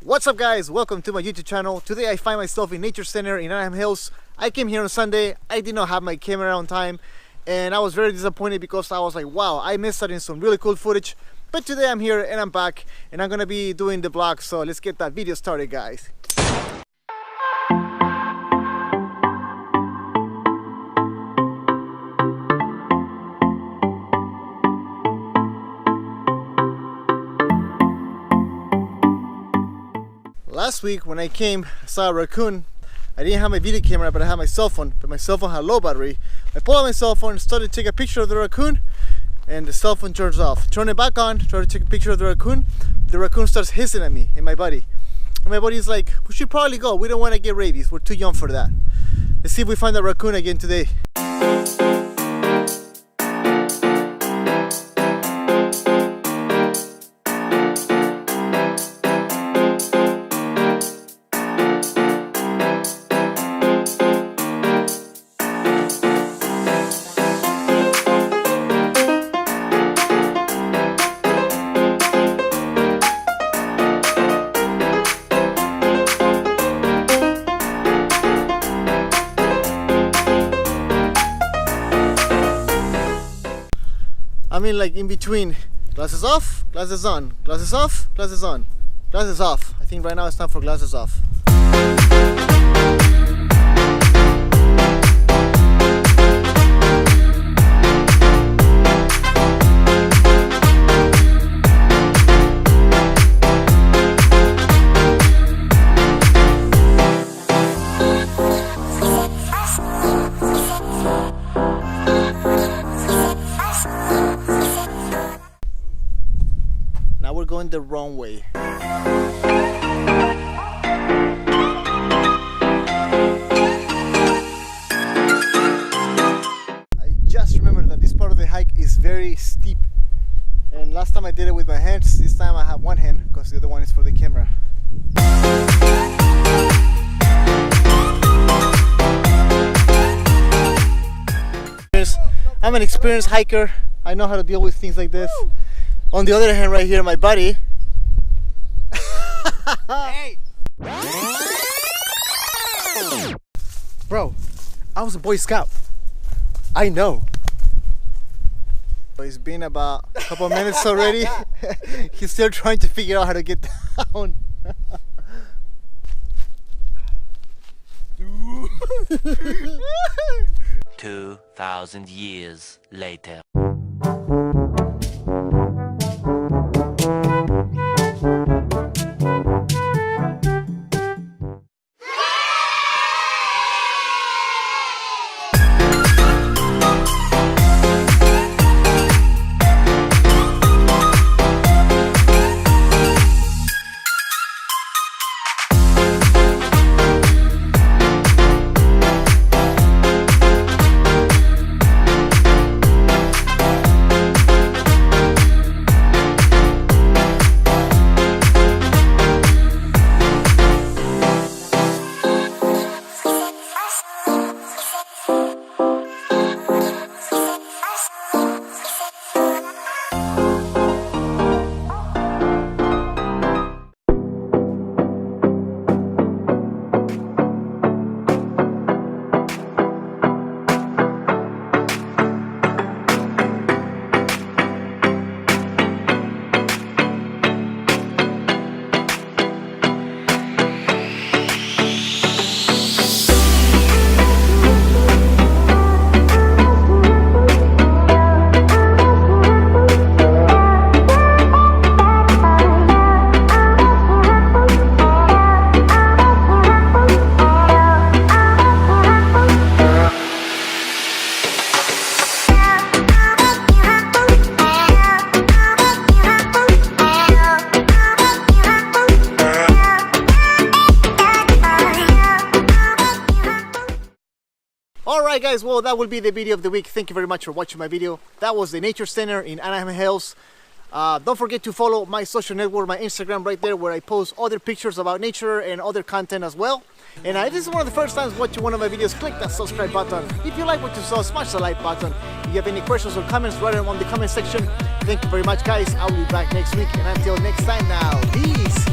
What's up guys, welcome to my YouTube channel. Today I find myself in Nature Center in Anaheim Hills. I came here on Sunday. I did not have my camera on time and I was very disappointed because I was like, wow, I missed out on some really cool footage. But today I'm here and I'm back and I'm gonna be doing the vlog, so let's get that video started guys. Last week when I came, I saw a raccoon. I didn't have my video camera, but I had my cell phone. But my cell phone had low battery. I pulled out my cell phone, started to take a picture of the raccoon, and the cell phone turns off. Turn it back on, try to take a picture of the raccoon. The raccoon starts hissing at me and my buddy. And my buddy's like, we should probably go. We don't want to get rabies. We're too young for that. Let's see if we find that raccoon again today. I mean, like in between, glasses off, glasses on, glasses off, glasses on, glasses off. I think right now it's time for glasses off. Now we're going the wrong way. I just remembered that this part of the hike is very steep. And last time I did it with my hands, this time I have one hand because the other one is for the camera. I'm an experienced hiker. I know how to deal with things like this. On the other hand, right here, my buddy. Hey! Bro, I was a Boy Scout. I know. It's been about a couple minutes already. He's still trying to figure out how to get down. 2,000 years later. Alright guys, well that will be the video of the week. Thank you very much for watching my video. That was the Nature Center in Anaheim Hills. Don't forget to follow my social network, my Instagram right there, where I post other pictures about nature and other content as well. And if this is one of the first times watching one of my videos, click that subscribe button. If you like what you saw, smash the like button. If you have any questions or comments, write them on the comment section. Thank you very much guys. I will be back next week, and until next time now, peace.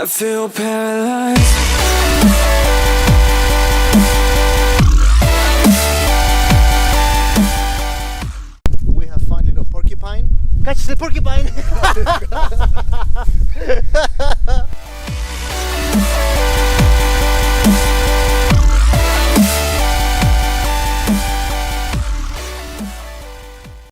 I feel paralyzed. We have found little porcupine. Catch the porcupine!